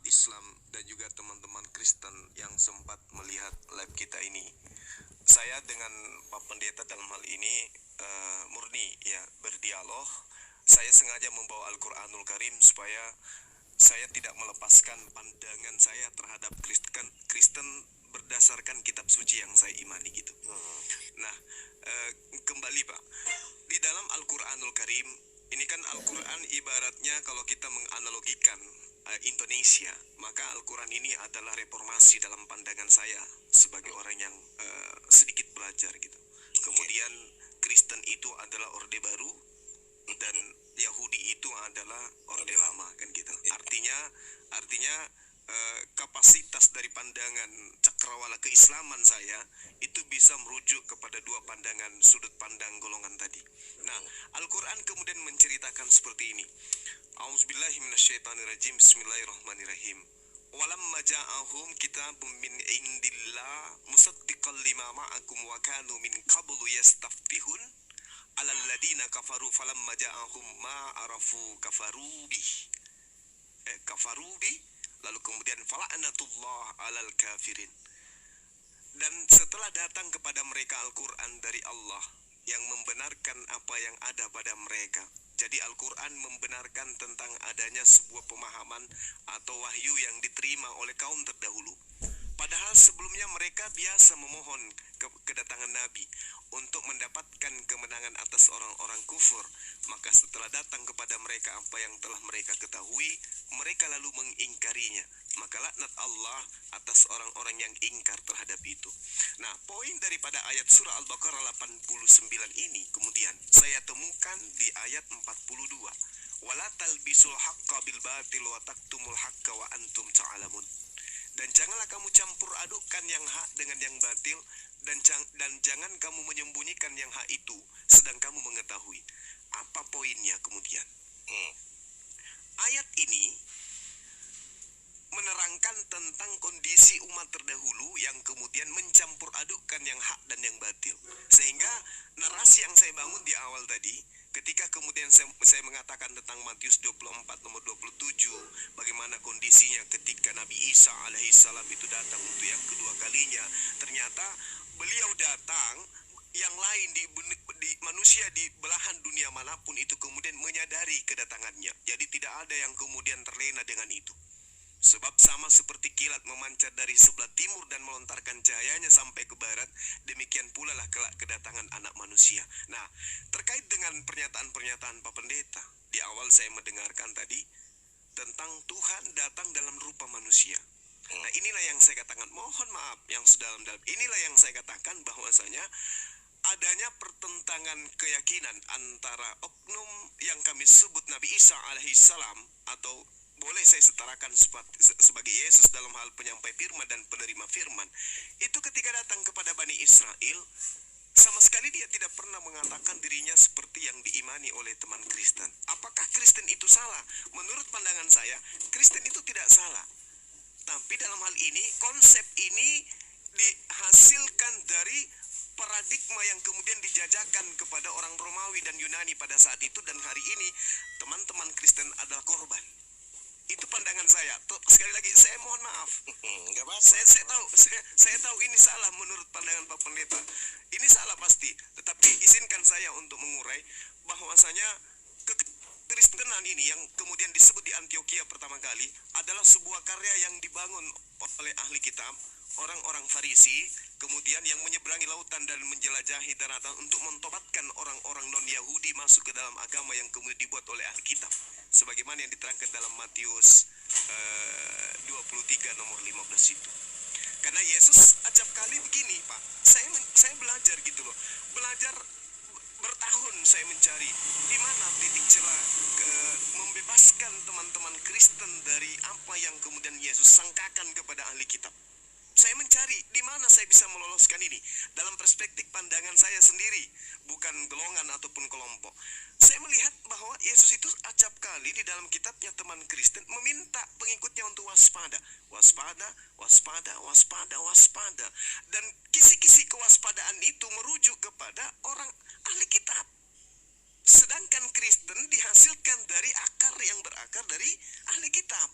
Islam dan juga teman-teman Kristen yang sempat melihat live kita ini. Saya dengan Pak Pendeta dalam hal ini murni ya berdialog. Saya sengaja membawa Al-Quranul Karim supaya saya tidak melepaskan pandangan saya terhadap Kristen berdasarkan kitab suci yang saya imani gitu. Nah, kembali Pak, di dalam Al-Quranul Karim, ini kan Al-Quran ibaratnya kalau kita menganalogikan Indonesia, maka Al-Quran ini adalah reformasi dalam pandangan saya sebagai orang yang sedikit belajar gitu. Kemudian Kristen itu adalah Orde Baru dan Yahudi itu adalah Orde Lama kan gitu. Artinya kapasitas dari pandangan cakrawala keislaman saya itu bisa merujuk kepada dua pandangan sudut pandang golongan tadi. Nah, Al-Quran kemudian menceritakan seperti ini. A'udzubillahi minasyaitonirrajim. Bismillahirrahmanirrahim. Walamma ja'ahum kitabun min indillah musaddiqan lima ma'akum wa kanu min qablu yastaftihun 'alal ladina kafaru falamma ja'ahum ma arafu kafaru bih lalu kemudian fala'natullah 'alal kafirin. Dan setelah datang kepada mereka Al-Quran dari Allah yang membenarkan apa yang ada pada mereka. Jadi Al-Quran membenarkan tentang adanya sebuah pemahaman atau wahyu yang diterima oleh kaum terdahulu. Padahal sebelumnya mereka biasa memohon kedatangan Nabi untuk mendapatkan kemenangan atas orang-orang kufur. Maka setelah datang kepada mereka apa yang telah mereka ketahui, mereka lalu mengingkarinya. Maka laknat Allah atas orang-orang yang ingkar terhadap itu. Nah, poin daripada ayat surah Al-Baqarah 89 ini kemudian saya temukan di ayat 42. Wala talbisul haqqa bil batil wa taktumul haqqa wa antum ta'lamun. Dan janganlah kamu campur adukkan yang hak dengan yang batil, dan jangan kamu menyembunyikan yang hak itu sedang kamu mengetahui. Apa poinnya kemudian? Ayat ini menerangkan tentang kondisi umat terdahulu yang kemudian mencampur adukkan yang hak dan yang batil. Sehingga narasi yang saya bangun di awal tadi, ketika kemudian saya mengatakan tentang Matius 24 nomor 27, bagaimana kondisinya ketika Nabi Isa alaihissalam itu datang untuk yang kedua kalinya, ternyata beliau datang, yang lain di manusia di belahan dunia manapun itu kemudian menyadari kedatangannya. Jadi tidak ada yang kemudian terlena dengan itu. Sebab sama seperti kilat memancar dari sebelah timur dan melontarkan cahayanya sampai ke barat, demikian pula lah kelak kedatangan anak manusia. Nah, terkait dengan pernyataan-pernyataan Pak Pendeta, di awal saya mendengarkan tadi tentang Tuhan datang dalam rupa manusia. Nah, inilah yang saya katakan, mohon maaf yang sedalam-dalam, inilah yang saya katakan bahwasanya adanya pertentangan keyakinan antara oknum yang kami sebut Nabi Isa alaihissalam, atau boleh saya setarakan sebagai Yesus dalam hal penyampai firman dan penerima firman, itu ketika datang kepada Bani Israel, sama sekali dia tidak pernah mengatakan dirinya seperti yang diimani oleh teman Kristen. Apakah Kristen itu salah? Menurut pandangan saya, Kristen itu tidak salah. Tapi dalam hal ini, konsep ini dihasilkan dari paradigma yang kemudian dijajakan kepada orang Romawi dan Yunani pada saat itu, dan hari ini teman-teman Kristen adalah korban. Itu pandangan saya. Sekali lagi saya mohon maaf. Saya tahu ini salah menurut pandangan Pak Pendeta. Ini salah pasti. Tetapi izinkan saya untuk mengurai bahwasanya kekristenan ini yang kemudian disebut di Antioquia pertama kali adalah sebuah karya yang dibangun oleh ahli kitab, orang-orang Farisi, kemudian yang menyeberangi lautan dan menjelajahi daratan untuk mentobatkan orang-orang non-Yahudi masuk ke dalam agama yang kemudian dibuat oleh ahli kitab, sebagaimana yang diterangkan dalam Matius 23 nomor 15 itu. Karena Yesus acap kali begini, Pak, saya belajar gitu loh, belajar bertahun saya mencari di mana titik celah membebaskan teman-teman Kristen dari apa yang kemudian Yesus sangkakan kepada ahli kitab. Saya mencari di mana saya bisa meloloskan ini dalam perspektif pandangan saya sendiri, bukan golongan ataupun kelompok. Saya melihat bahwa Yesus itu acap kali di dalam kitabnya teman Kristen meminta pengikutnya untuk waspada, waspada, waspada, waspada, waspada. Dan kisi-kisi kewaspadaan itu merujuk kepada orang ahli kitab. Sedangkan Kristen dihasilkan dari akar yang berakar dari ahli kitab.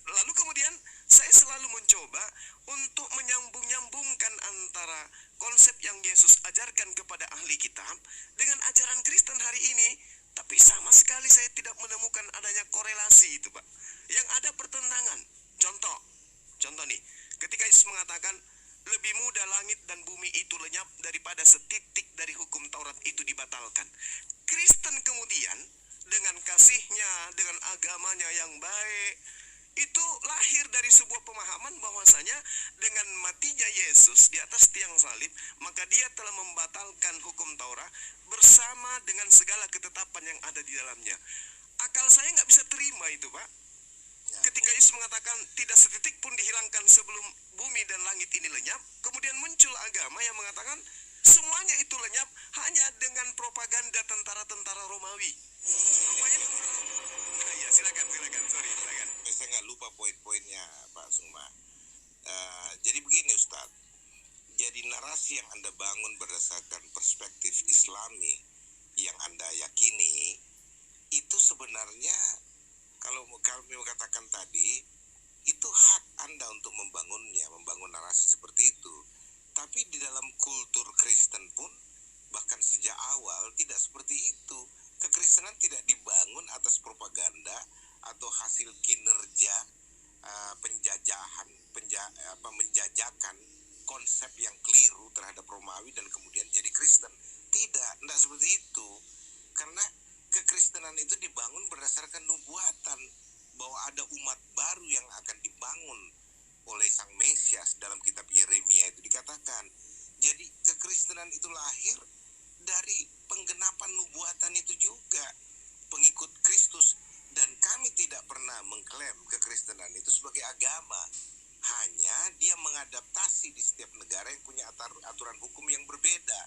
Lalu kemudian saya selalu mencoba untuk menyambung-nyambungkan antara konsep yang Yesus ajarkan kepada ahli kitab dengan ajaran Kristen hari ini. Tapi sama sekali saya tidak menemukan adanya korelasi itu, Pak. Yang ada pertentangan. Contoh nih, ketika Yesus mengatakan lebih mudah langit dan bumi itu lenyap daripada setitik dari hukum Taurat itu dibatalkan. Kristen kemudian dengan kasihnya, dengan agamanya yang baik, itu lahir dari sebuah pemahaman bahwasanya dengan matinya Yesus di atas tiang salib, maka dia telah membatalkan hukum Taurat bersama dengan segala ketetapan yang ada di dalamnya. Akal saya nggak bisa terima itu, Pak. Ketika Yesus mengatakan tidak setitik pun dihilangkan sebelum bumi dan langit ini lenyap, kemudian muncul agama yang mengatakan semuanya itu lenyap hanya dengan propaganda tentara-tentara Romawi. Rupanya ya, silakan, sorry, silakan. Saya nggak lupa poin-poinnya, Pak Suma. Jadi begini, Ustadz. Jadi narasi yang Anda bangun berdasarkan perspektif Islami yang Anda yakini, itu sebenarnya kalau kami katakan tadi, itu hak Anda untuk membangun narasi seperti itu. Tapi di dalam kultur Kristen pun, bahkan sejak awal tidak seperti itu. Kekristenan tidak dibangun atas propaganda atau hasil kinerja menjajakan konsep yang keliru terhadap Romawi dan kemudian jadi Kristen. Tidak seperti itu. Karena kekristenan itu dibangun berdasarkan nubuatan bahwa ada umat baru yang akan dibangun oleh Sang Mesias. Dalam kitab Yeremia itu dikatakan. Jadi kekristenan itu lahir dari penggenapan nubuatan itu juga, pengikut Kristus. Dan kami tidak pernah mengklaim kekristenan itu sebagai agama. Hanya dia mengadaptasi di setiap negara yang punya aturan hukum yang berbeda.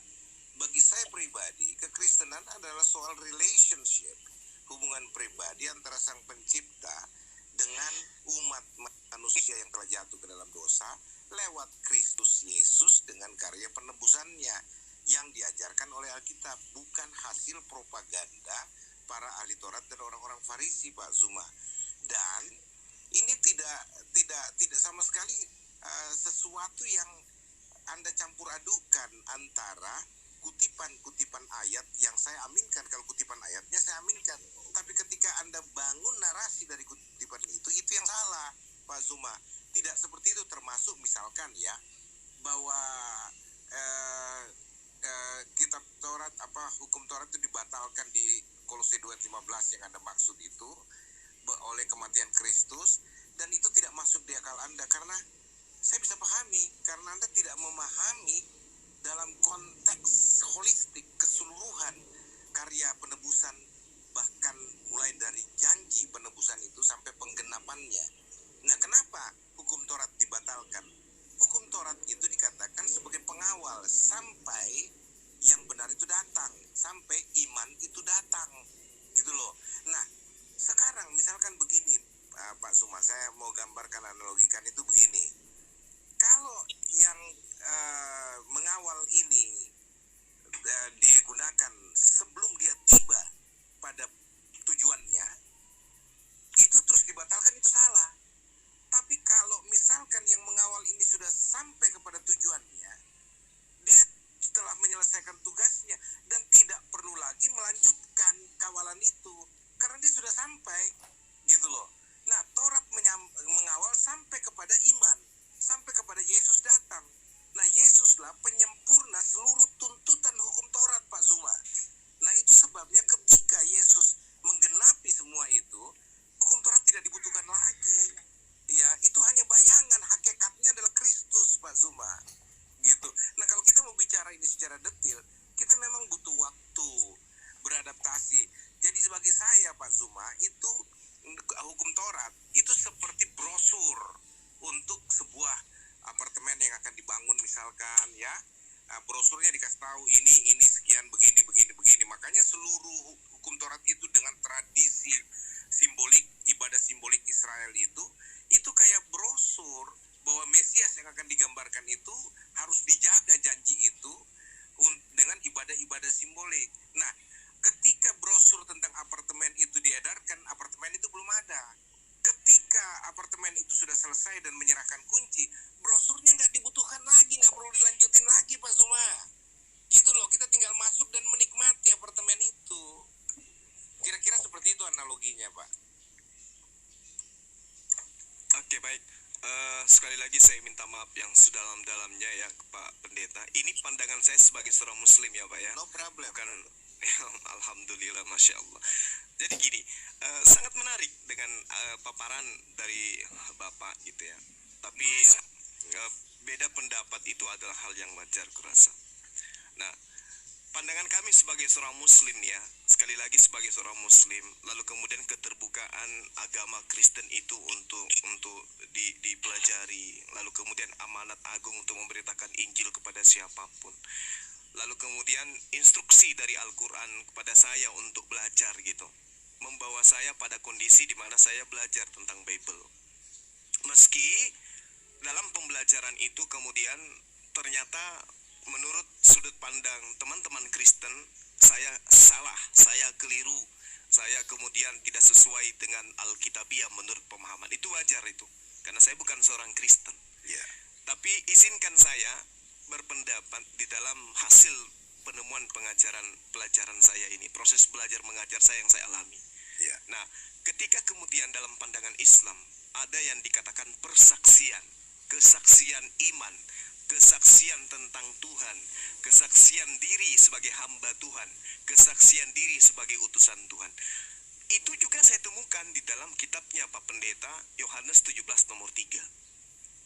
Bagi saya pribadi, kekristenan adalah soal relationship, hubungan pribadi antara Sang Pencipta dengan umat manusia yang telah jatuh ke dalam dosa lewat Kristus Yesus dengan karya penebusannya yang diajarkan oleh Alkitab, bukan hasil propaganda para ahli Taurat dan orang-orang Farisi, Pak Zuma. Dan ini tidak sama sekali sesuatu yang Anda campur adukan antara kutipan-kutipan ayat yang saya aminkan. Kalau kutipan ayatnya saya aminkan, tapi ketika Anda bangun narasi dari kutipan itu yang salah, Pak Zuma. Tidak seperti itu. Termasuk misalkan ya, bahwa kitab Taurat, hukum Taurat itu dibatalkan di Kolose 2:15 yang Anda maksud itu oleh kematian Kristus, dan itu tidak masuk di akal Anda. Karena saya bisa pahami, karena Anda tidak memahami dalam konteks holistik, keseluruhan karya penebusan, bahkan mulai dari janji penebusan itu sampai penggenapannya. Nah, kenapa hukum Taurat dibatalkan? Hukum Taurat itu dikatakan sebagai pengawal sampai yang benar itu datang, sampai iman itu datang, gitu loh. Nah, sekarang misalkan begini, Pak Suma, saya mau gambarkan, analogikan itu begini. Kalau yang mengawal ini digunakan sebelum dia tiba pada tujuannya, itu terus dibatalkan, itu salah. Tapi kalau misalkan yang mengawal ini sudah sampai kepada tujuannya, dia setelah menyelesaikan tugasnya dan tidak perlu lagi melanjutkan kawalan itu karena dia sudah sampai, gitu loh. Nah, Taurat mengawal sampai kepada iman, sampai kepada Yesus datang. Nah, Yesuslah penyempurna seluruh tuntutan hukum Taurat, Pak Zuma. Nah, itu sebabnya ketika Yesus menggenapi semua itu, hukum Taurat tidak dibutuhkan lagi. Ya, itu hanya bayangan, hakikatnya adalah Kristus, Pak Zuma. Gitu. Nah, kalau kita mau bicara ini secara detail, kita memang butuh waktu beradaptasi. Jadi bagi saya, Pak Zuma, itu hukum Taurat itu seperti brosur untuk sebuah apartemen yang akan dibangun misalkan, ya. Brosurnya dikasih tahu ini sekian, begini. Makanya seluruh hukum Taurat itu dengan tradisi simbolik, ibadah simbolik Israel itu kayak brosur bahwa Mesias yang akan digambarkan itu harus dijaga janji itu dengan ibadah-ibadah simbolik. Nah, ketika brosur tentang apartemen itu diedarkan, apartemen itu belum ada. Ketika apartemen itu sudah selesai dan menyerahkan kunci, brosurnya nggak dibutuhkan lagi, nggak perlu dilanjutin lagi Pak Zuma. Gitu loh, kita tinggal masuk dan menikmati apartemen itu. Kira-kira seperti itu analoginya Pak. Oke, baik. Sekali lagi saya minta maaf yang sedalam-dalamnya ya Pak Pendeta. Ini pandangan saya sebagai seorang Muslim ya Pak ya. No problem. Bukan Alhamdulillah, Masya Allah. Jadi gini, sangat menarik dengan paparan dari Bapak gitu ya. Tapi beda pendapat itu adalah hal yang wajar kurasa. Nah, pandangan kami sebagai seorang Muslim ya, sekali lagi sebagai seorang Muslim, lalu kemudian keterbukaan agama Kristen itu untuk dipelajari, lalu kemudian amanat agung untuk memberitakan Injil kepada siapapun. Lalu kemudian instruksi dari Al-Quran kepada saya untuk belajar gitu, membawa saya pada kondisi di mana saya belajar tentang Bible. Meski dalam pembelajaran itu kemudian ternyata menurut sudut pandang teman-teman Kristen saya salah, saya keliru, saya kemudian tidak sesuai dengan Alkitabiah menurut pemahaman. Itu wajar itu, karena saya bukan seorang Kristen. Yeah. Tapi izinkan saya berpendapat di dalam hasil penemuan pelajaran saya ini, proses belajar mengajar saya yang saya alami. Yeah. Nah, ketika kemudian dalam pandangan Islam ada yang dikatakan persaksian, kesaksian iman, kesaksian tentang Tuhan, kesaksian diri sebagai hamba Tuhan, kesaksian diri sebagai utusan Tuhan. Itu juga saya temukan di dalam kitabnya Pak Pendeta Yohanes 17 nomor 3.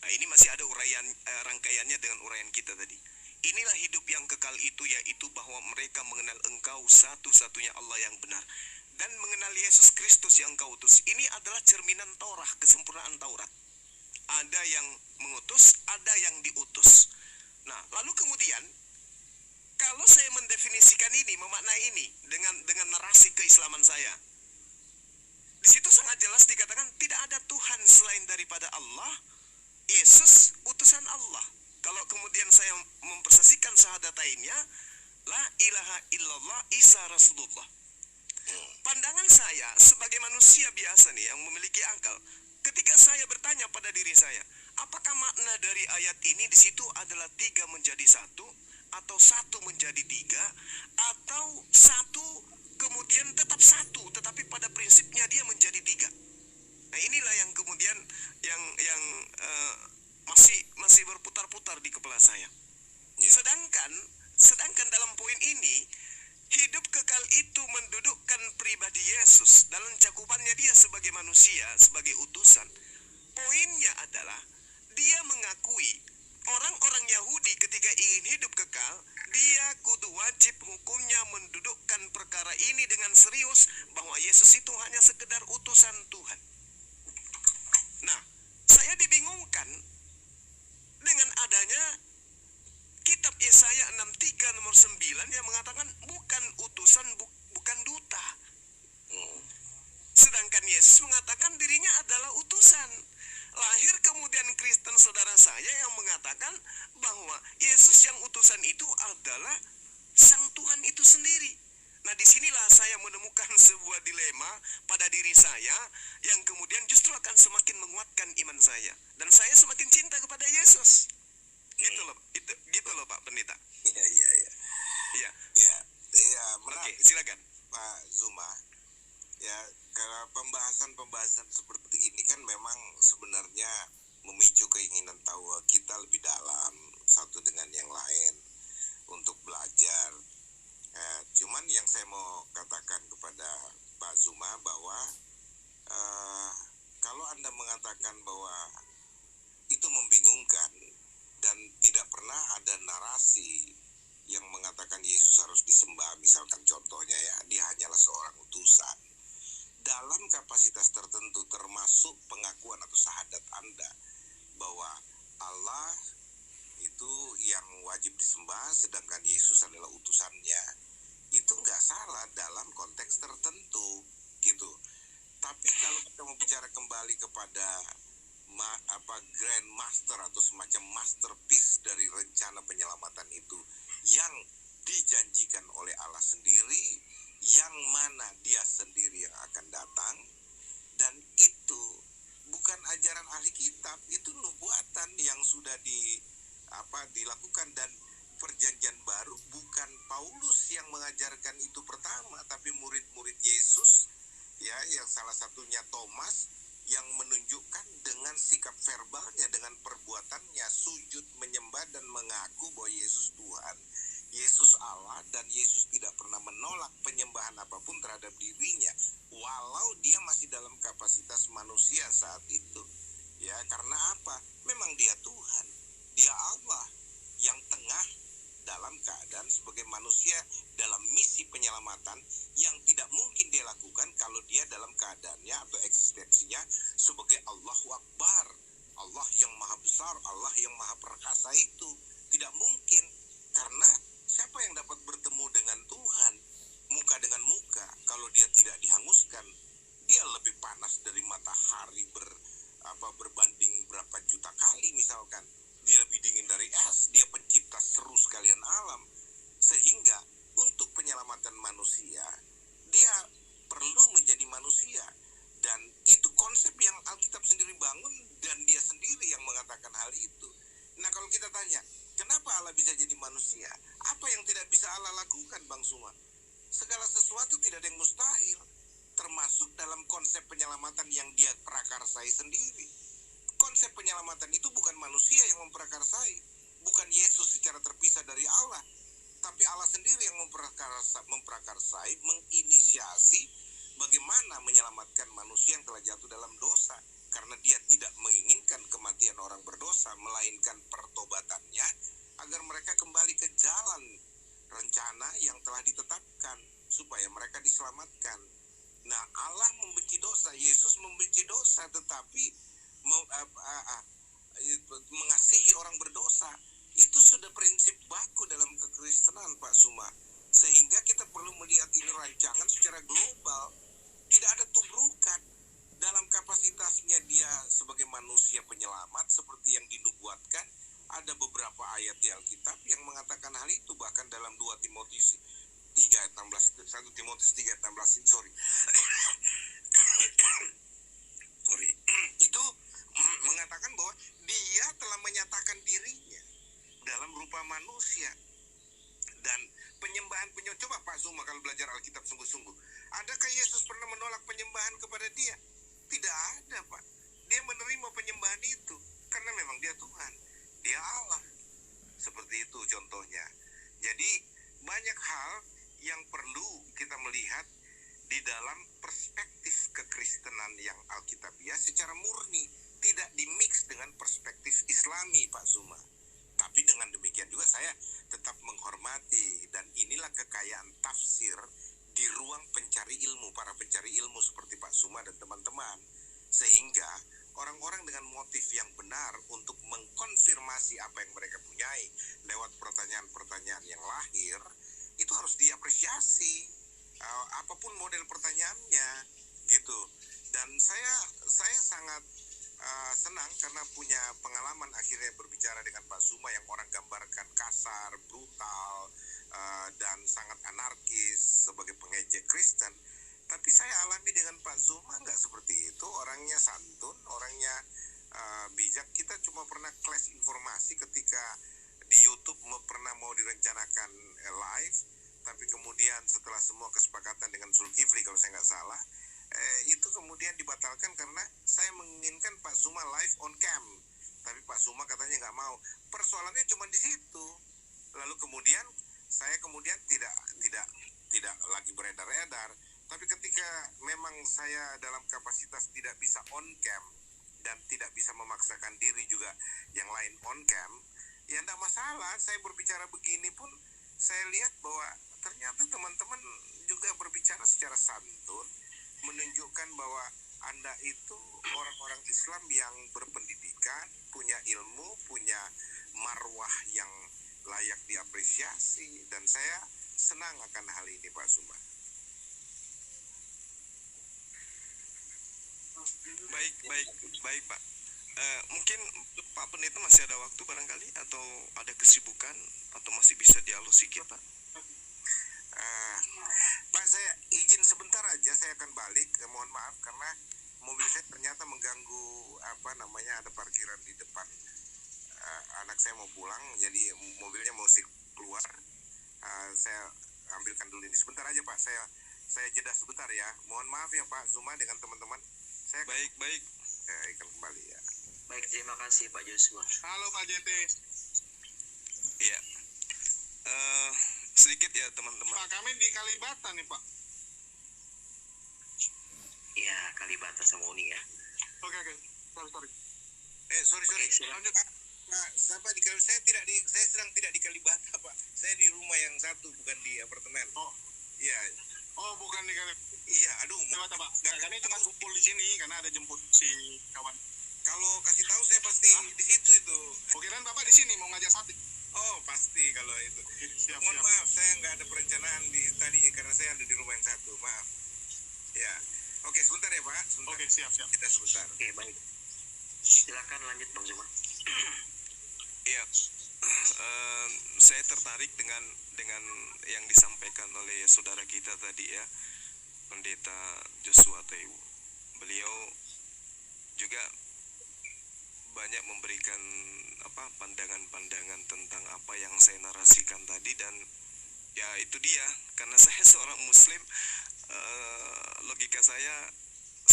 Nah, ini masih ada uraian rangkaiannya dengan uraian kita tadi. Inilah hidup yang kekal itu, yaitu bahwa mereka mengenal Engkau satu-satunya Allah yang benar dan mengenal Yesus Kristus yang Engkau utus. Ini adalah cerminan Taurat, kesempurnaan Taurat. Ada yang mengutus, ada yang diutus. Nah, lalu kemudian kalau saya mendefinisikan ini, memaknai ini dengan narasi keislaman saya, di situ sangat jelas dikatakan tidak ada Tuhan selain daripada Allah, Yesus utusan Allah. Kalau kemudian saya mempersaksikan syahadatainnya, la ilaha illallah Isa Rasulullah. Pandangan saya sebagai manusia biasa nih yang memiliki akal, ketika saya bertanya pada diri saya, apakah makna dari ayat ini di situ adalah 3 menjadi 1, atau 1 menjadi 3, atau 1 kemudian tetap 1, tetapi pada prinsipnya dia menjadi 3. Nah, inilah yang kemudian yang masih berputar-putar di kepala saya. Yeah. Sedangkan dalam poin ini, hidup kekal itu mendudukkan pribadi Yesus dalam cakupannya dia sebagai manusia, sebagai utusan. Poinnya adalah dia mengakui orang-orang Yahudi ketika ingin hidup kekal, dia kudu wajib hukumnya mendudukkan perkara ini dengan serius, bahwa Yesus itu hanya sekedar utusan Tuhan. Nah, saya dibingungkan dengan adanya kitab Yesaya 63 nomor 9 yang mengatakan bukan utusan, bukan duta. Sedangkan Yesus mengatakan dirinya adalah utusan. Lahir kemudian Kristen saudara saya yang mengatakan bahwa Yesus yang utusan itu adalah Sang Tuhan itu sendiri. Nah, disinilah saya menemukan sebuah dilema pada diri saya yang kemudian justru akan semakin menguatkan iman saya, dan saya semakin cinta kepada Yesus. Gitu loh Pak Pendeta. Iya. Menarik. Oke, silakan Pak Zuma. Ya, kalau pembahasan seperti ini kan memang sebenarnya memicu keinginan tahu kita lebih dalam satu dengan yang lain untuk belajar. Cuman yang saya mau katakan kepada Pak Zuma bahwa kalau Anda mengatakan bahwa itu membingungkan dan tidak pernah ada narasi yang mengatakan Yesus harus disembah, misalkan contohnya ya, dia hanyalah seorang utusan. Dalam kapasitas tertentu termasuk pengakuan atau syahadat Anda bahwa Allah itu yang wajib disembah sedangkan Yesus adalah utusannya, itu nggak salah dalam konteks tertentu gitu. Tapi kalau kita mau bicara kembali kepada Grand Master atau semacam masterpiece dari rencana penyelamatan itu yang dijanjikan oleh Allah sendiri, yang mana dia sendiri yang akan datang, dan itu bukan sudah dilakukan. Dan perjanjian baru bukan Paulus yang mengajarkan itu pertama, tapi murid-murid Yesus, ya, yang salah satunya Thomas, yang menunjukkan dengan sikap verbalnya, dengan perbuatannya, sujud menyembah dan mengaku bahwa Yesus Tuhan, Yesus Allah, dan Yesus tidak pernah menolak penyembahan apapun terhadap dirinya, walau dia masih dalam kapasitas manusia saat itu. Ya, karena apa? Memang dia Tuhan, dia Allah yang tengah dalam keadaan sebagai manusia dalam misi penyelamatan yang tidak mungkin dia lakukan kalau dia dalam keadaannya atau eksistensinya sebagai Allahu Akbar, Allah yang maha besar, Allah yang maha perkasa. Itu tidak mungkin, karena siapa yang dapat bertemu dengan Tuhan muka dengan muka kalau dia tidak dihanguskan? Dia lebih panas dari matahari berbanding berapa juta kali misalkan. Dia lebih dingin dari es, dia pencipta seru sekalian alam. Sehingga untuk penyelamatan manusia, dia perlu menjadi manusia. Dan itu konsep yang Alkitab sendiri bangun, dan dia sendiri yang mengatakan hal itu. Nah, kalau kita tanya, kenapa Allah bisa jadi manusia? Apa yang tidak bisa Allah lakukan, Bang Suma? Segala sesuatu tidak ada yang mustahil, termasuk dalam konsep penyelamatan yang dia prakarsai sendiri. Konsep penyelamatan itu bukan manusia yang memprakarsai, bukan Yesus secara terpisah dari Allah, tapi Allah sendiri yang memprakarsai, menginisiasi bagaimana menyelamatkan manusia yang telah jatuh dalam dosa, karena dia tidak menginginkan kematian orang berdosa, melainkan pertobatannya agar mereka kembali ke jalan rencana yang telah ditetapkan supaya mereka diselamatkan. Nah, Allah membenci dosa, Yesus membenci dosa, tetapi mengasihi orang berdosa. Itu sudah prinsip baku dalam kekristenan, Pak Suma. Sehingga kita perlu melihat ini rancangan secara global. Tidak ada tubrukan. Dalam kapasitasnya dia sebagai manusia penyelamat seperti yang dinubuatkan, ada beberapa ayat di Alkitab yang mengatakan hal itu. Bahkan dalam 2 Timotius 3 ayat 16, 1 Timotius 3 ayat 16, sorry itu mengatakan bahwa dia telah menyatakan dirinya dalam rupa manusia. Dan coba Pak Zuma kalau belajar Alkitab sungguh-sungguh, adakah Yesus pernah menolak penyembahan kepada dia? Tidak ada, Pak. Dia menerima penyembahan itu karena memang dia Tuhan, dia Allah. Seperti itu contohnya. Jadi banyak hal yang perlu kita melihat di dalam perspektif kekristenan yang alkitabiah secara murni, tidak dimix dengan perspektif Islami, Pak Zuma. Tapi dengan demikian juga saya tetap menghormati, dan inilah kekayaan tafsir di ruang pencari ilmu, para pencari ilmu seperti Pak Zuma dan teman-teman. Sehingga orang-orang dengan motif yang benar untuk mengkonfirmasi apa yang mereka punyai lewat pertanyaan-pertanyaan yang lahir, itu harus diapresiasi. Apapun model pertanyaannya, gitu. Dan saya sangat senang karena punya pengalaman akhirnya berbicara dengan Pak Zuma yang orang gambarkan kasar, brutal, dan sangat anarkis sebagai pengejek Kristen. Tapi saya alami dengan Pak Zuma nggak seperti itu. Orangnya santun, orangnya bijak. Kita cuma pernah clash informasi ketika di YouTube pernah mau direncanakan live, tapi kemudian setelah semua kesepakatan dengan Zulkifli kalau saya nggak salah, itu kemudian dibatalkan karena saya menginginkan Pak Zuma live on cam, tapi Pak Zuma katanya nggak mau. Persoalannya cuma di situ. Lalu kemudian saya tidak lagi beredar-edar. Tapi ketika memang saya dalam kapasitas tidak bisa on cam dan tidak bisa memaksakan diri juga yang lain on cam, ya enggak masalah. Saya berbicara begini pun saya lihat bahwa ternyata teman-teman juga berbicara secara santun, menunjukkan bahwa Anda itu orang-orang Islam yang berpendidikan, punya ilmu, punya marwah yang layak diapresiasi, dan saya senang akan hal ini, Pak Zuma. Baik Pak. Mungkin Pak Pendeta masih ada waktu barangkali, atau ada kesibukan, atau masih bisa dialog sedikit, Pak? Pak, saya izin sebentar aja, saya akan balik. Mohon maaf karena mobil saya ternyata mengganggu ada parkiran di depan anak saya mau pulang, jadi mobilnya mau keluar. Saya ambilkan dulu ini sebentar aja Pak. Saya jeda sebentar ya. Mohon maaf ya Pak Zuma dengan teman-teman. Saya Baik. akan kembali ya. Baik, terima kasih Pak Joshua. Halo Pak JT. Iya. Sedikit ya teman-teman. Pak, kami di Kalibata nih Pak. Ya, Kalibata sama Uni ya. Oke. Sorry. Sorry. Oke, silakan. Lanjut. Saya sedang tidak di Kalibata Pak. Saya di rumah yang satu, bukan di apartemen. Oh. Iya. Oh, bukan di Kalibata. Iya, aduh. Pak. Nggak, kami cuma kumpul di sini karena ada jemput si kawan. Kalau kasih tahu saya pasti di situ itu. Oke, dan Bapak di sini mau ngajak sate. Oh, pasti kalau itu. Siap. Mohon maaf, saya nggak ada perencanaan di tadi karena saya ada di rumah yang satu. Maaf. Ya. Oke, sebentar ya Pak. Sebentar. Oke, siap. Kita sebentar. Oke, baik. Silakan lanjut Bang Zuma. Iya, saya tertarik dengan yang disampaikan oleh saudara kita tadi ya, Pendeta Joshua Tewu. Beliau juga banyak memberikan pandangan-pandangan tentang apa yang saya narasikan tadi, dan ya itu dia, karena saya seorang Muslim, logika saya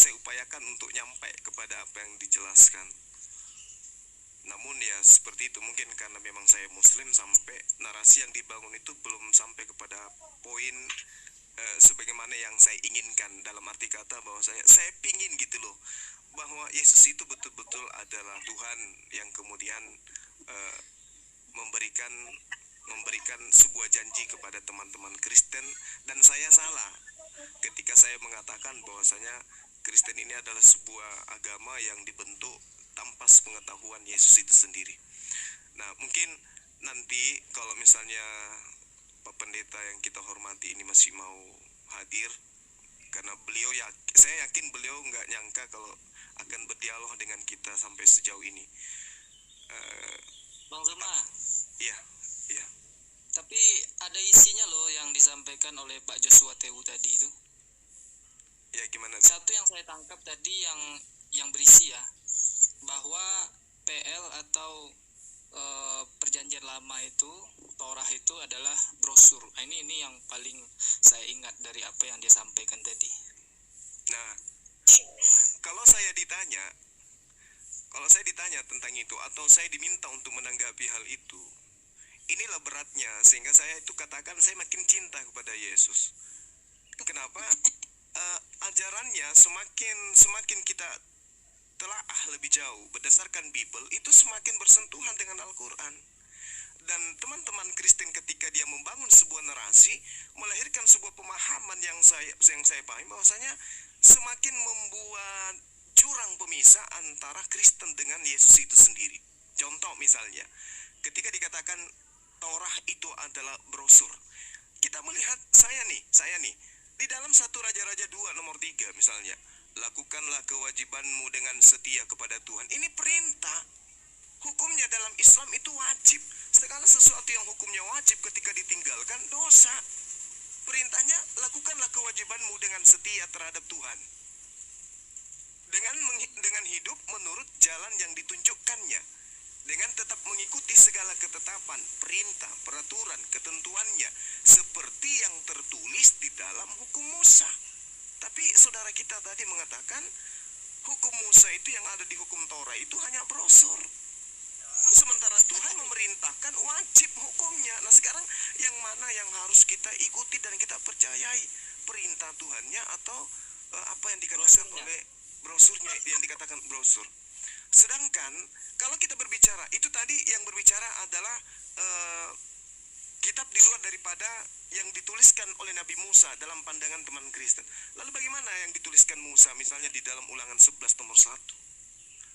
upayakan untuk nyampe kepada apa yang dijelaskan. Namun ya seperti itu, mungkin karena memang saya Muslim sampai narasi yang dibangun itu belum sampai kepada poin sebagaimana yang saya inginkan, dalam arti kata bahwa saya pingin gitu loh, bahwa Yesus itu betul-betul adalah Tuhan yang kemudian memberikan sebuah janji kepada teman-teman Kristen, dan saya salah ketika saya mengatakan bahwasanya Kristen ini adalah sebuah agama yang dibentuk tanpa pengetahuan Yesus itu sendiri. Nah, mungkin nanti kalau misalnya Pak Pendeta yang kita hormati ini masih mau hadir, karena beliau saya yakin beliau nggak nyangka kalau akan berdialog dengan kita sampai sejauh ini. Bang Zuma, Iya. tapi ada isinya loh yang disampaikan oleh Pak Joshua Tewu tadi itu. Ya gimana? Satu yang saya tangkap tadi yang berisi ya, bahwa PL atau perjanjian lama itu, Torah itu adalah brosur. Nah, ini yang paling saya ingat dari apa yang dia sampaikan tadi. Nah, kalau saya ditanya tentang itu, atau saya diminta untuk menanggapi hal itu, inilah beratnya, sehingga saya itu katakan saya makin cinta kepada Yesus. Kenapa? Ajarannya semakin kita telaah lebih jauh berdasarkan Bible, itu semakin bersentuhan dengan Al-Quran. Dan teman-teman Kristen ketika dia membangun sebuah narasi, melahirkan sebuah pemahaman yang saya pahami, bahwasanya semakin membuat jurang pemisah antara Kristen dengan Yesus itu sendiri. Contoh misalnya, ketika dikatakan Torah itu adalah brosur, kita melihat saya nih di dalam 1 Raja-Raja 2 nomor 3 misalnya, lakukanlah kewajibanmu dengan setia kepada Tuhan. Ini perintah. Hukumnya dalam Islam itu wajib. Segala sesuatu yang hukumnya wajib ketika ditinggalkan dosa. Perintahnya, lakukanlah kewajibanmu dengan setia terhadap Tuhan, dengan hidup menurut jalan yang ditunjukkannya, dengan tetap mengikuti segala ketetapan, perintah, peraturan, ketentuannya, seperti yang tertulis di dalam hukum Musa. Tapi saudara kita tadi mengatakan hukum Musa itu, yang ada di hukum Torah itu hanya brosur, sementara Tuhan memerintahkan wajib hukumnya. Nah, sekarang yang mana yang harus kita ikuti dan kita percayai, perintah Tuhannya atau apa yang dikatakan oleh brosurnya, yang dikatakan brosur? Sedangkan kalau kita berbicara, itu tadi yang berbicara adalah kitab di luar daripada yang dituliskan oleh Nabi Musa dalam pandangan teman Kristen. Lalu bagaimana yang dituliskan Musa, misalnya di dalam Ulangan 11 nomor 1?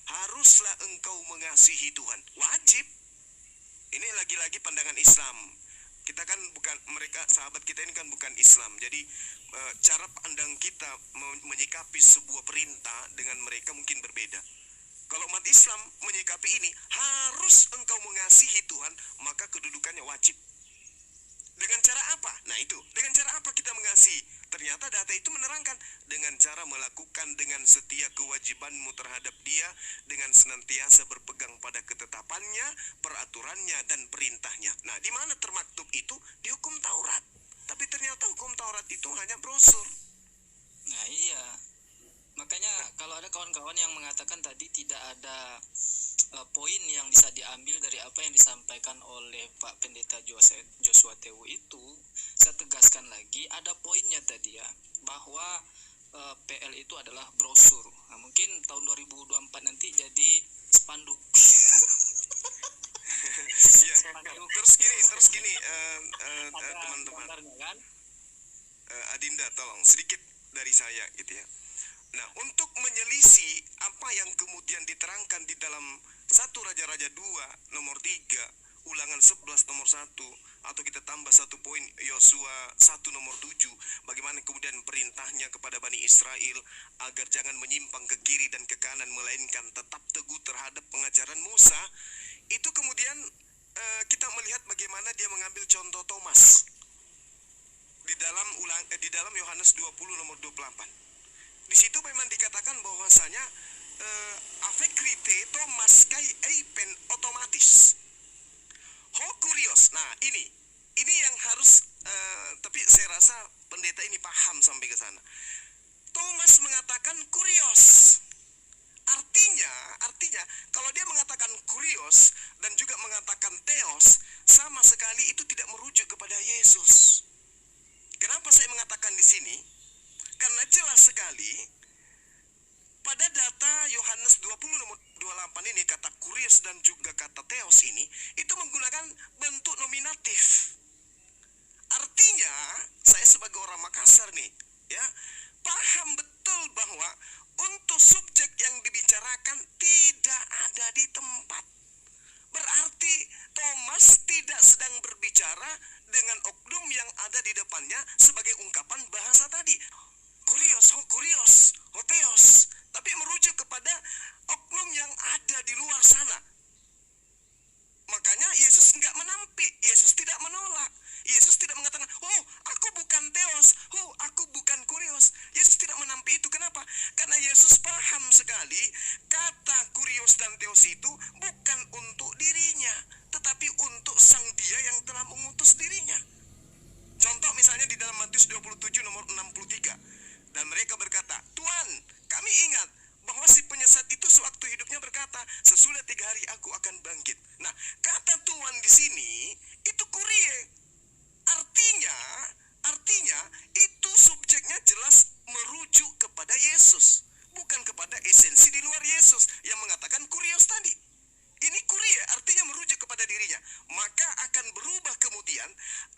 Haruslah engkau mengasihi Tuhan. Wajib. Ini lagi-lagi pandangan Islam. Kita kan bukan, mereka sahabat kita ini kan bukan Islam. Jadi cara pandang kita menyikapi sebuah perintah dengan mereka mungkin berbeda. Kalau umat Islam menyikapi ini, harus engkau mengasihi Tuhan, maka kedudukannya wajib. Dengan cara apa? Nah itu, dengan cara apa kita mengasihi? Ternyata data itu menerangkan dengan cara melakukan dengan setia kewajibanmu terhadap dia, dengan senantiasa berpegang pada ketetapannya, peraturannya, dan perintahnya. Nah, di mana termaktub itu? Di hukum Taurat. Tapi ternyata hukum Taurat itu hanya brosur. Nah iya, makanya kalau ada kawan-kawan yang mengatakan tadi tidak ada poin yang bisa diambil dari apa yang disampaikan oleh Pak Pendeta Joshua Tewu itu, saya tegaskan lagi, ada poinnya tadi ya, bahwa PL itu adalah brosur. Nah, mungkin tahun 2024 nanti jadi spanduk. Ya, terus gini, Ada teman-teman, gambarnya kan? Adinda, tolong sedikit dari saya gitu ya. Nah, untuk menyelisih apa yang kemudian diterangkan di dalam 1 Raja-Raja 2 nomor 3, Ulangan 11 nomor 1, atau kita tambah 1 poin Yosua 1 nomor 7, bagaimana kemudian perintahnya kepada Bani Israel agar jangan menyimpang ke kiri dan ke kanan, melainkan tetap teguh terhadap pengajaran Musa, itu kemudian kita melihat bagaimana dia mengambil contoh Thomas di dalam Yohanes 20 nomor 28. Di situ memang dikatakan bahwasanya afekrite Thomas kai eipen otomatis. Ho kurios. Nah, ini yang harus tapi saya rasa pendeta ini paham sampai ke sana. Thomas mengatakan kurios. Artinya kalau dia mengatakan kurios dan juga mengatakan theos, sama sekali itu tidak merujuk kepada Yesus. Kenapa saya mengatakan di sini? Karena jelas sekali pada data Yohanes 20 nomor 28 ini, kata kurios dan juga kata theos ini itu menggunakan bentuk nominatif. Artinya saya sebagai orang Makassar nih ya, paham betul bahwa untuk subjek yang dibicarakan tidak ada di tempat. Berarti Thomas tidak sedang berbicara dengan oknum yang ada di depannya sebagai ungkapan bahasa tadi. Kurios, hoteos. Tapi merujuk kepada oknum yang ada di luar sana. Makanya Yesus enggak menampik, Yesus tidak menolak. Yesus tidak mengatakan, oh aku bukan theos, oh aku bukan kurios. Yesus tidak menampik itu. Kenapa? Karena Yesus paham sekali kata kurios dan theos itu bukan untuk dirinya, tetapi untuk sang dia yang telah mengutus dirinya. Contoh misalnya di dalam Matius 27 nomor 63. Dan mereka berkata, Tuhan, kami ingat bahwa si penyesat itu sewaktu hidupnya berkata, sesudah 3 hari aku akan bangkit. Nah, kata Tuhan di sini itu kurie. Artinya itu subjeknya jelas merujuk kepada Yesus, bukan kepada esensi di luar Yesus yang mengatakan kurios tadi. Ini kurie artinya merujuk kepada dirinya, maka akan berubah kemudian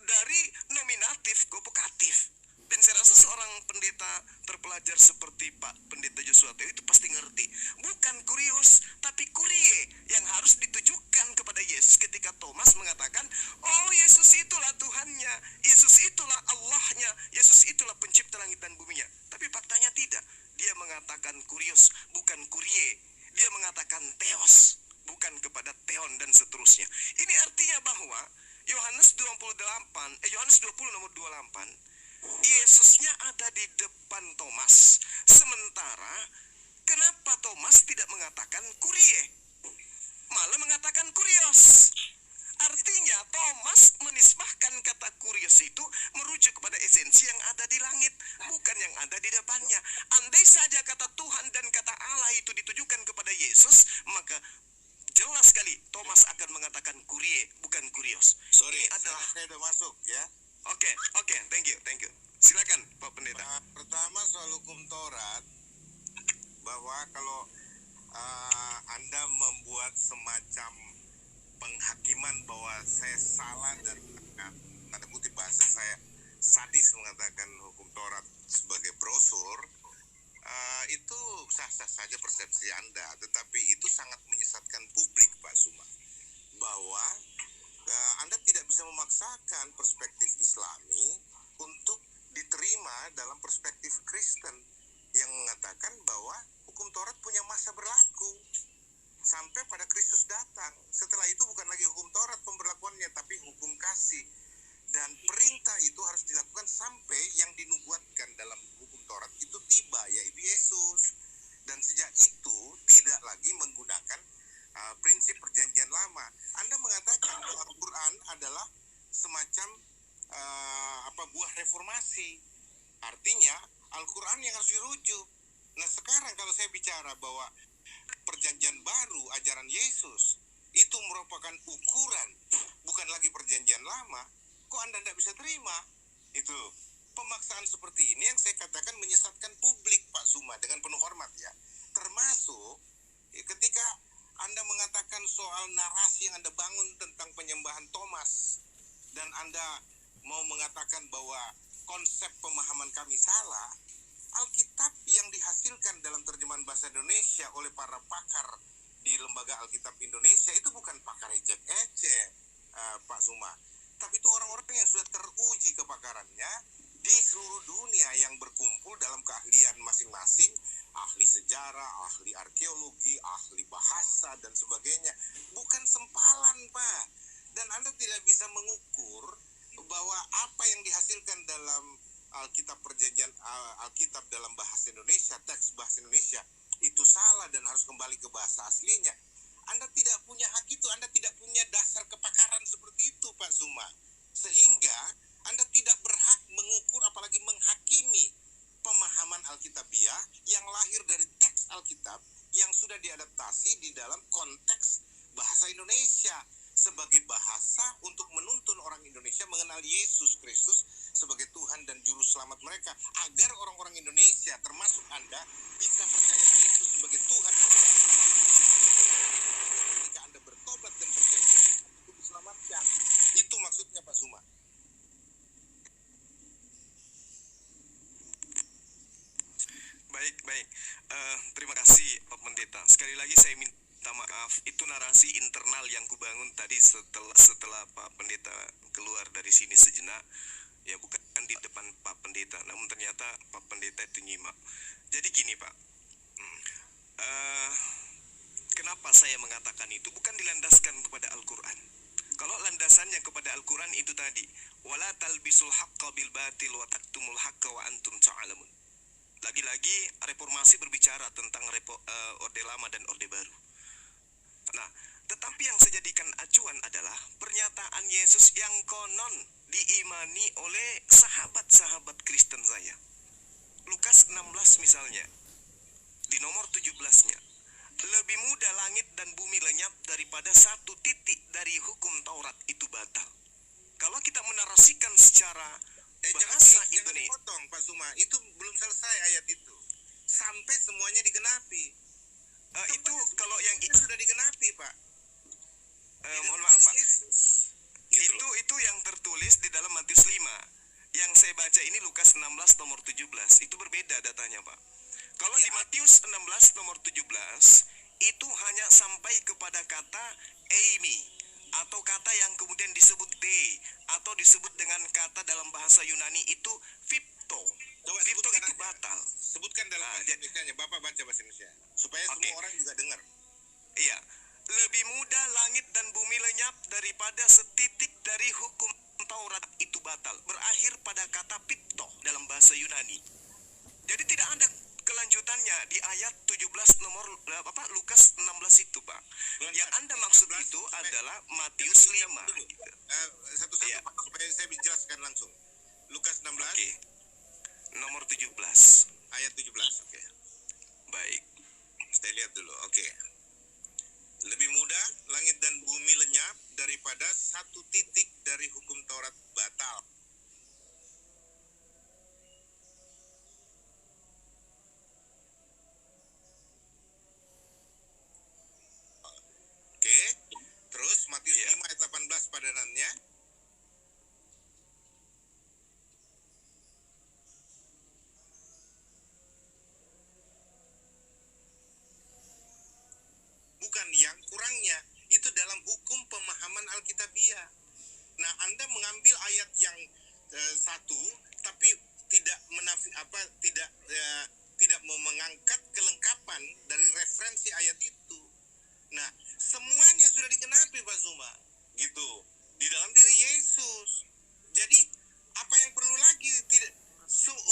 dari nominatif ke vokatif. Dan saya rasa seorang pendeta terpelajar seperti Pak Pendeta Joshua Tewu itu pasti ngerti. Bukan kurios, tapi kurie yang harus ditujukan kepada Yesus ketika Thomas mengatakan, oh Yesus itulah Tuhannya, Yesus itulah Allahnya, Yesus itulah pencipta langit dan buminya. Tapi faktanya tidak. Dia mengatakan kurios, bukan kurie. Dia mengatakan theos, bukan kepada theon dan seterusnya. Ini artinya bahwa Yohanes 20 nomor 28, Yesusnya ada di depan Thomas. Sementara kenapa Thomas tidak mengatakan kurie, malah mengatakan kurios? Artinya Thomas menisbahkan kata kurios itu merujuk kepada esensi yang ada di langit, bukan yang ada di depannya. Andai saja kata Tuhan dan kata Allah itu ditujukan kepada Yesus, maka jelas sekali Thomas akan mengatakan kurie, bukan kurios. Sorry, Ini adalah saya udah masuk ya. Oke, thank you. Silakan Pak Pendeta. Pertama soal hukum Taurat, bahwa kalau Anda membuat semacam penghakiman bahwa saya salah dan tanda kutip bahasa saya sadis mengatakan hukum Taurat sebagai brosur, itu sah-sah saja persepsi Anda, tetapi itu sangat menyesatkan publik, Pak Suma, bahwa Anda tidak bisa memaksakan perspektif Islami untuk diterima dalam perspektif Kristen yang mengatakan bahwa hukum Taurat punya masa berlaku sampai pada Kristus datang. Setelah itu bukan lagi hukum Taurat pemberlakuannya, tapi hukum kasih. Dan Al-Quran adalah semacam buah reformasi. Artinya Al-Quran yang harus dirujuk. Nah sekarang kalau saya bicara bahwa perjanjian baru ajaran Yesus itu merupakan ukuran, bukan lagi perjanjian lama, kok Anda tidak bisa terima? Itu pemaksaan seperti ini yang saya katakan menyesatkan publik, Pak Zuma, dengan penuh hormat ya. Termasuk ketika Anda mengatakan soal narasi yang Anda bangun tentang penyembahan Thomas, dan Anda mau mengatakan bahwa konsep pemahaman kami salah, Alkitab yang dihasilkan dalam terjemahan bahasa Indonesia oleh para pakar di Lembaga Alkitab Indonesia itu bukan pakar ecek-ecek, Pak Zuma, tapi itu orang-orang yang sudah teruji kepakarannya di seluruh dunia yang berkumpul dalam keahlian masing-masing, ahli sejarah, ahli arkeologi, ahli bahasa, dan sebagainya. Bukan sempalan, Pak. Dan Anda tidak bisa mengukur bahwa apa yang dihasilkan dalam Alkitab perjanjian, Alkitab dalam bahasa Indonesia, teks bahasa Indonesia, itu salah dan harus kembali ke bahasa aslinya. Anda tidak punya hak itu, Anda tidak punya dasar kepakaran seperti itu, Pak Zuma. Sehingga Anda tidak berhak mengukur apalagi menghakimi pemahaman Alkitabiah yang lahir dari teks Alkitab yang sudah diadaptasi di dalam konteks bahasa Indonesia sebagai bahasa untuk menuntun orang Indonesia mengenal Yesus Kristus sebagai Tuhan dan Juru Selamat mereka, agar orang-orang Indonesia termasuk Anda bisa percaya Yesus sebagai Tuhan. Ketika Anda bertobat dan percaya Yesus, itu diselamatkan. Itu maksudnya, Pak Zuma. Baik. Terima kasih Pak Pendeta. Sekali lagi saya minta maaf, itu narasi internal yang kubangun tadi setelah Pak Pendeta keluar dari sini sejenak. Ya bukan di depan Pak Pendeta, namun ternyata Pak Pendeta itu nyimak. Jadi gini Pak, kenapa saya mengatakan itu? Bukan dilandaskan kepada Al-Quran. Kalau landasannya kepada Al-Quran itu tadi, wala talbisul haqqa bil batil wa taktumul haqqa wa antum ta'lamun. Lagi-lagi reformasi berbicara tentang Orde Lama dan Orde Baru. Nah, tetapi yang saya jadikan acuan adalah pernyataan Yesus yang konon diimani oleh sahabat-sahabat Kristen saya. Lukas 16 misalnya, di nomor 17-nya. Lebih mudah langit dan bumi lenyap daripada satu titik dari hukum Taurat itu batal. Kalau kita menarasikan secara bahasa jangan Indonesia, dipotong, Pak Zuma. Itu belum selesai ayat itu. Sampai semuanya digenapi. itu kalau yang Itu sudah digenapi, Pak. mohon maaf Pak. Yesus. Gitu loh. Itu yang tertulis di dalam Matius 5. Yang saya baca ini Lukas 16 nomor 17. Itu berbeda datanya, Pak. Kalau di Matius 16 nomor 17, itu hanya sampai kepada kata eimi, atau kata yang kemudian disebut de, atau disebut dengan kata dalam bahasa Yunani itu vipto. Coba Vipto sebutkan itu aja. batal. Sebutkan dalam bahasa Indonesia-nya. Bapak baca bahasa Indonesia. Supaya Oke. semua orang juga dengar. Iya, lebih mudah langit dan bumi lenyap daripada setitik dari hukum Taurat itu batal. Berakhir pada kata pipto dalam bahasa Yunani. Jadi tidak ada kelanjutannya di ayat 17 nomor Lukas 16 itu, Pak. Yang Anda maksud itu adalah Matius 5. Satu-satu, Iya. Pak, supaya saya jelaskan langsung. Lukas 16 Oke. Nomor 17. ayat 17. Oke. Baik. Saya lihat dulu. Oke. Lebih mudah langit dan bumi lenyap daripada satu titik dari hukum Taurat batal. Oke. Terus Matius Iya. 5 ayat 18 padanannya. Bukan yang kurangnya, itu dalam hukum pemahaman Alkitabiah. Nah, Anda mengambil ayat yang satu, tapi tidak tidak mau mengangkat kelengkapan dari referensi ayat itu. Nah, semuanya sudah digenapi, Pak Zuma, gitu, di dalam diri Yesus. Jadi apa yang perlu lagi? Tidak,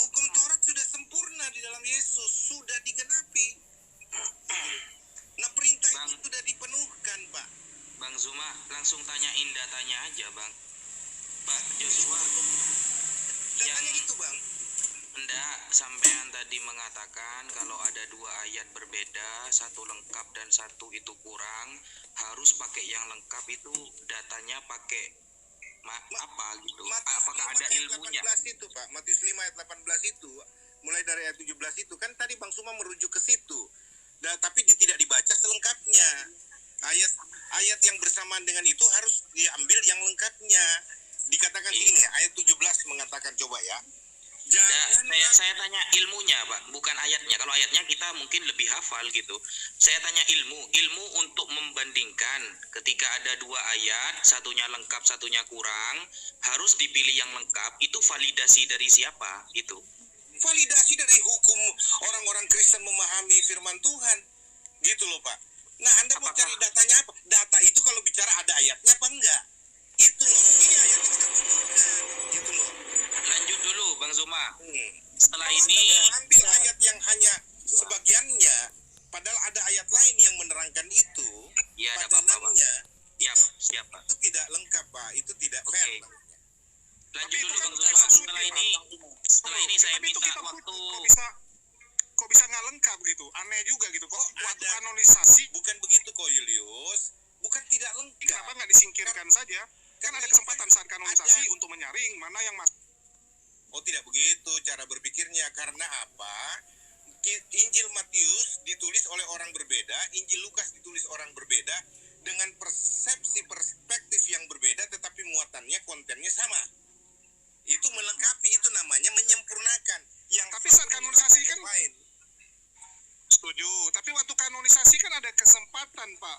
hukum Taurat sudah sempurna di dalam Yesus, sudah digenapi. Nah, perintah itu sudah dipenuhkan, Pak. Bang Zuma, langsung tanyain datanya aja, Bang. Pak Joshua, Datanya yang itu bang. enggak, sampean tadi mengatakan kalau ada 2 ayat berbeda, satu lengkap dan satu itu kurang, harus pakai yang lengkap itu datanya pakai apa gitu. Matius Apakah 5 ada ayat ilmunya? 18 itu Pak, Matius 5 ayat 18 itu, mulai dari ayat 17 itu, kan tadi Bang Suma merujuk ke situ. Tapi tidak dibaca selengkapnya. Ayat yang bersamaan dengan itu harus diambil yang lengkapnya. Dikatakan Iya. ini, ayat 17 mengatakan, coba ya. Enggak, Jangan saya tanya ilmunya, Pak, bukan ayatnya. Kalau ayatnya kita mungkin lebih hafal gitu. Saya tanya ilmu untuk membandingkan ketika ada 2 ayat, satunya lengkap, satunya kurang, harus dipilih yang lengkap. Itu validasi dari siapa? Itu. validasi dari hukum orang-orang Kristen memahami firman Tuhan. Gitu loh Pak. Nah Anda mau Apakah- cari datanya apa? Data itu kalau bicara ada ayatnya apa enggak? Itu loh. Ini ayatnya sudah menunjukkan. Gitu loh. Lanjut dulu, Bang Zuma. Hmm. Setelah Kalau ini, Anda ambil ayat yang hanya sebagiannya, padahal ada ayat lain yang menerangkan itu, ya ada apa-apa, Pak. padanannya, Siap, siap, Pak. itu tidak lengkap Pak. Itu tidak fair. Oke. namanya. Lanjut Tapi itu dulu, kan Bang Zuma. subjektif, Setelah Pak. ini saya Tapi itu minta kita waktu. kok bisa nggak lengkap gitu, aneh juga gitu. Kok waktu ada- kanonisasi Bukan begitu kok Julius. Bukan tidak lengkap. kenapa nggak disingkirkan saja? Kan ada kesempatan saat kanonisasi Ada. untuk menyaring mana yang masuk. Oh tidak begitu cara berpikirnya. Karena apa? Injil Matius ditulis oleh orang berbeda, Injil Lukas ditulis orang berbeda, dengan persepsi perspektif yang berbeda, tetapi muatannya, kontennya sama. Itu melengkapi, itu namanya menyempurnakan. Yang Tapi satu saat kanonisasi menyempurnakan kan- yang lain. Setuju. Tapi waktu kanonisasi kan ada kesempatan Pak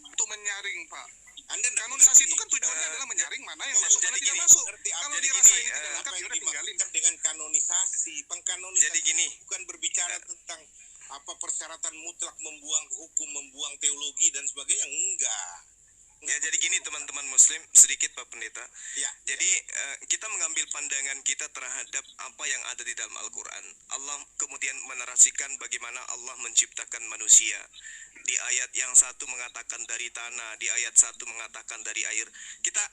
untuk menyaring Pak. Anda nggak Kanonisasi mengerti. itu kan tujuannya adalah menyaring mana yang Oh, masuk, jadi mana tidak gini, masuk. Ngerti Kalau jadi dirasa gini, ini tidak apa lengkap, ya yang udah tinggalin. dimaksudkan dengan kanonisasi. Pengkanonisasi Jadi gini. bukan berbicara tentang apa persyaratan mutlak membuang hukum, membuang teologi dan sebagainya. Enggak. Ya, jadi gini teman-teman muslim, sedikit Pak Pendeta. Ya. Jadi kita mengambil pandangan kita terhadap apa yang ada di dalam Al-Quran. Allah kemudian menarasikan bagaimana Allah menciptakan manusia. Di ayat yang satu mengatakan dari tanah, di ayat satu mengatakan dari air. Kita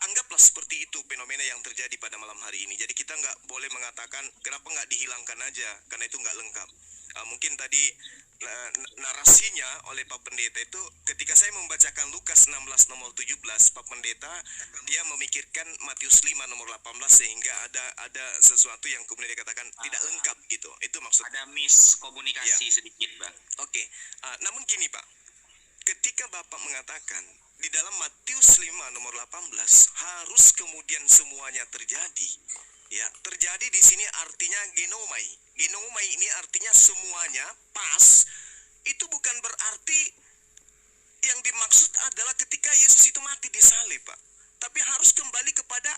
anggaplah seperti itu fenomena yang terjadi pada malam hari ini. Jadi kita nggak boleh mengatakan kenapa nggak dihilangkan aja, karena itu nggak lengkap. Mungkin tadi narasinya oleh Pak Pendeta itu ketika saya membacakan Lukas 16 nomor 17, Pak Pendeta dia memikirkan Matius 5 nomor 18 sehingga ada sesuatu yang kemudian dikatakan tidak lengkap gitu. Itu maksudnya. Ada miskomunikasi sedikit, Bang. Oke. Namun gini Pak, ketika Bapak mengatakan di dalam Matius 5 nomor 18 harus kemudian semuanya terjadi. Ya, terjadi di sini artinya genomai. Genomai ini artinya semuanya pas. Itu bukan berarti yang dimaksud adalah ketika Yesus itu mati di salib, Pak. Tapi harus kembali kepada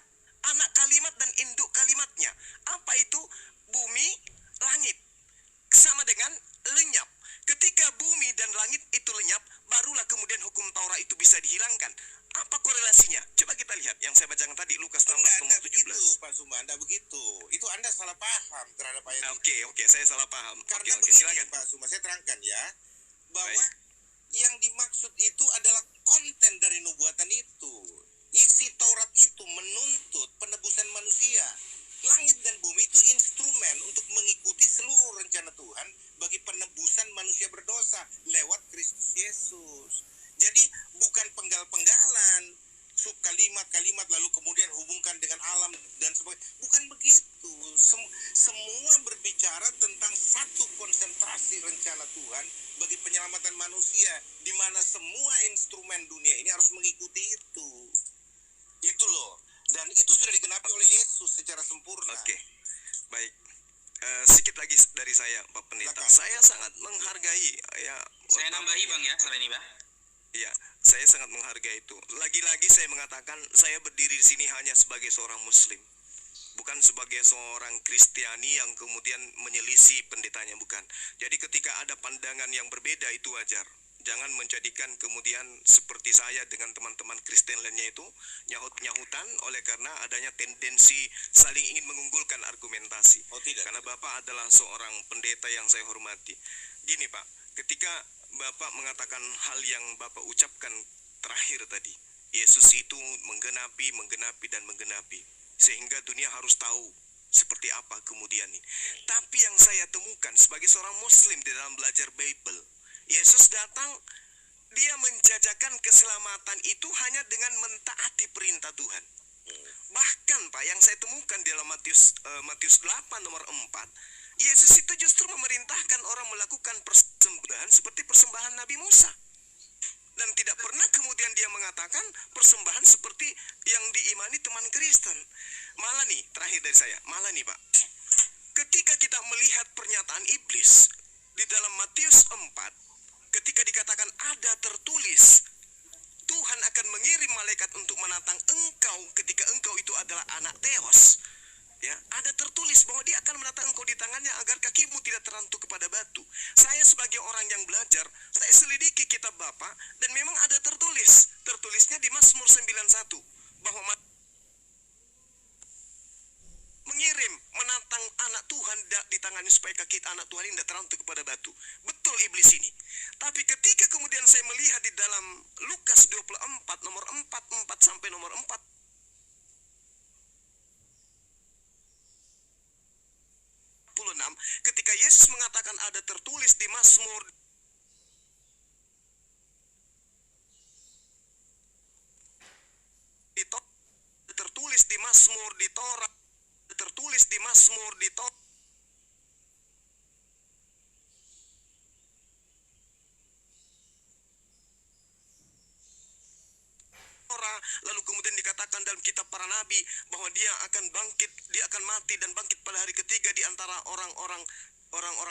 anak kalimat dan induk kalimatnya. Apa itu? Bumi, langit. Sama dengan lenyap. Ketika bumi dan langit itu lenyap, barulah kemudian hukum Taurat itu bisa dihilangkan. Apa korelasinya? Coba kita lihat yang saya bacakan tadi, Lukas 16 Enggak nomor begitu 17. Pak Suma, enggak begitu. Itu Anda salah paham terhadap ayat itu. Oke, saya salah paham. Karena Oke, begini silakan. Pak Suma, saya terangkan ya, bahwa Baik. yang dimaksud itu adalah konten dari nubuatan itu. Isi Taurat itu menuntut penebusan manusia. Langit dan bumi itu instrumen untuk mengikuti seluruh rencana Tuhan bagi penebusan manusia berdosa lewat Kristus Yesus. Jadi bukan penggal-penggalan, sub kalimat-kalimat lalu kemudian hubungkan dengan alam dan sebagainya. Bukan begitu. Semua berbicara tentang satu konsentrasi rencana Tuhan bagi penyelamatan manusia, di mana semua instrumen dunia ini harus mengikuti itu. Itu loh. Dan itu sudah digenapi oleh Yesus secara sempurna. Oke, baik. Sedikit lagi dari saya, Pak Pendeta. Silakan. Saya sangat menghargai ya. Saya nambahi, Bang, ya, setelah ini, Bang. Iya, saya sangat menghargai itu. Lagi-lagi saya mengatakan saya berdiri di sini hanya sebagai seorang Muslim, bukan sebagai seorang Kristiani yang kemudian menyelisih pendetanya, bukan. Jadi ketika ada pandangan yang berbeda itu wajar. Jangan menjadikan kemudian seperti saya dengan teman-teman Kristen lainnya itu nyahut-nyahutan oleh karena adanya tendensi saling ingin mengunggulkan argumentasi. Oh tidak. Karena Bapak adalah seorang pendeta yang saya hormati. Gini Pak, ketika Bapak mengatakan hal yang Bapak ucapkan terakhir tadi, Yesus itu menggenapi dan menggenapi. Sehingga dunia harus tahu seperti apa kemudian ini. Tapi yang saya temukan sebagai seorang muslim di dalam belajar Bible, Yesus datang, dia menjajakan keselamatan itu hanya dengan mentaati perintah Tuhan. Bahkan Pak, yang saya temukan di dalam Matius 8 nomor 4, Yesus itu justru memerintahkan orang melakukan persembahan seperti persembahan Nabi Musa. Dan tidak pernah kemudian dia mengatakan persembahan seperti yang diimani teman Kristen. Malah nih, terakhir dari saya, malah nih Pak, ketika kita melihat pernyataan iblis di dalam Matius 4, ketika dikatakan ada tertulis, Tuhan akan mengirim malaikat untuk menantang engkau ketika engkau itu adalah anak Theos. Ya, ada tertulis bahwa dia akan menantang engkau di tangannya agar kakimu tidak terantuk kepada batu. Saya sebagai orang yang belajar, saya selidiki kitab Bapak dan memang ada tertulisnya di Mazmur 91 bahwa mengirim menantang anak Tuhan di tangannya supaya kaki anak Tuhan ini tidak terantuk kepada batu. Betul iblis ini. Tapi ketika kemudian saya melihat di dalam Lukas 24 nomor 44 sampai nomor 4, ketika Yesus mengatakan ada tertulis di Mazmur tertulis di Mazmur di Torah, tertulis di Mazmur di Torah, lalu kemudian dikatakan dalam kitab para nabi bahwa dia akan bangkit, dia akan mati dan bangkit pada hari ketiga di antara orang-orang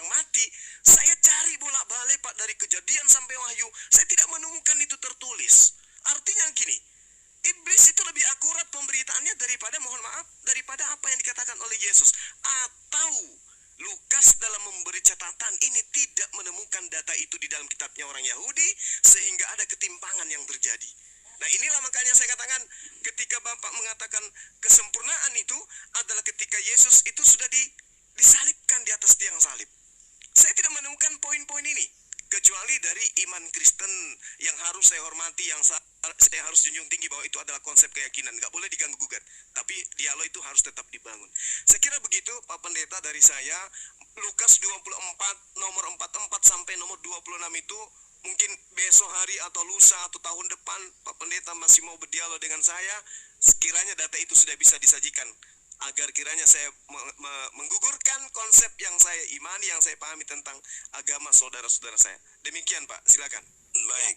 mati. Saya cari bolak-balik Pak dari Kejadian sampai Wahyu, saya tidak menemukan itu tertulis. Artinya gini, iblis itu lebih akurat pemberitaannya daripada apa yang dikatakan oleh Yesus. Atau Lukas dalam memberi catatan ini tidak menemukan data itu di dalam kitabnya orang Yahudi, sehingga ada ketimpangan yang terjadi. Nah, inilah makanya saya katakan ketika Bapak mengatakan kesempurnaan itu adalah ketika Yesus itu sudah disalibkan di atas tiang salib. Saya tidak menemukan poin-poin ini kecuali dari iman Kristen yang harus saya hormati, yang saya harus junjung tinggi bahwa itu adalah konsep keyakinan, nggak boleh diganggu gugat. Tapi dialog itu harus tetap dibangun. Saya kira begitu Pak Pendeta dari saya. Lukas 24 nomor 44 sampai nomor 26 itu mungkin besok hari atau lusa atau tahun depan Pak Pendeta masih mau berdialog dengan saya, sekiranya data itu sudah bisa disajikan agar kiranya saya menggugurkan konsep yang saya imani, yang saya pahami tentang agama saudara-saudara saya. Demikian Pak, silakan. Baik.